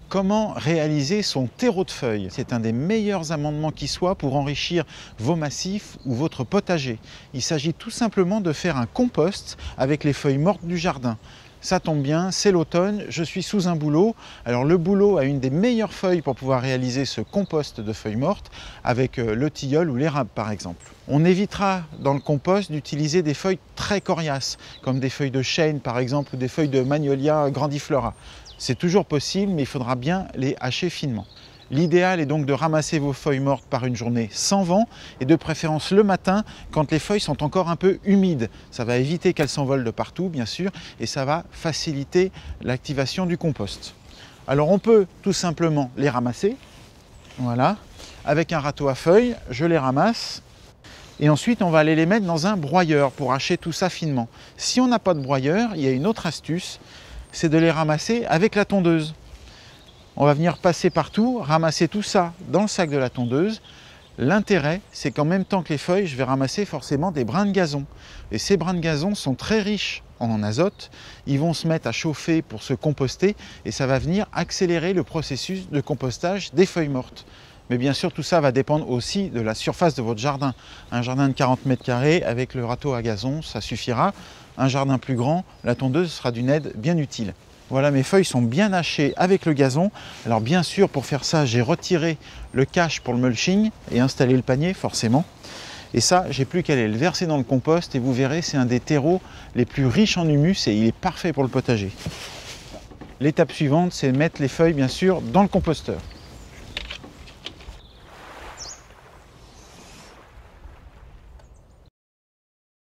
Comment réaliser son terreau de feuilles? C'est un des meilleurs amendements qui soit pour enrichir vos massifs ou votre potager. Il s'agit tout simplement de faire un compost avec les feuilles mortes du jardin. Ça tombe bien, c'est l'automne, je suis sous un bouleau. Alors le bouleau a une des meilleures feuilles pour pouvoir réaliser ce compost de feuilles mortes avec le tilleul ou l'érable par exemple. On évitera dans le compost d'utiliser des feuilles très coriaces, comme des feuilles de chêne par exemple ou des feuilles de magnolia grandiflora. C'est toujours possible, mais il faudra bien les hacher finement. L'idéal est donc de ramasser vos feuilles mortes par une journée sans vent et de préférence le matin quand les feuilles sont encore un peu humides. Ça va éviter qu'elles s'envolent de partout bien sûr et ça va faciliter l'activation du compost. Alors on peut tout simplement les ramasser, voilà, avec un râteau à feuilles, je les ramasse et ensuite on va aller les mettre dans un broyeur pour hacher tout ça finement. Si on n'a pas de broyeur, il y a une autre astuce, c'est de les ramasser avec la tondeuse. On va venir passer partout, ramasser tout ça dans le sac de la tondeuse. L'intérêt, c'est qu'en même temps que les feuilles, je vais ramasser forcément des brins de gazon. Et ces brins de gazon sont très riches en azote. Ils vont se mettre à chauffer pour se composter et ça va venir accélérer le processus de compostage des feuilles mortes. Mais bien sûr, tout ça va dépendre aussi de la surface de votre jardin. Un jardin de 40 mètres carrés avec le râteau à gazon, ça suffira. Un jardin plus grand, la tondeuse sera d'une aide bien utile. Voilà, mes feuilles sont bien hachées avec le gazon. Alors bien sûr, pour faire ça, j'ai retiré le cache pour le mulching et installé le panier, forcément. Et ça, j'ai plus qu'à aller le verser dans le compost et vous verrez, c'est un des terreaux les plus riches en humus et il est parfait pour le potager. L'étape suivante, c'est mettre les feuilles, bien sûr, dans le composteur.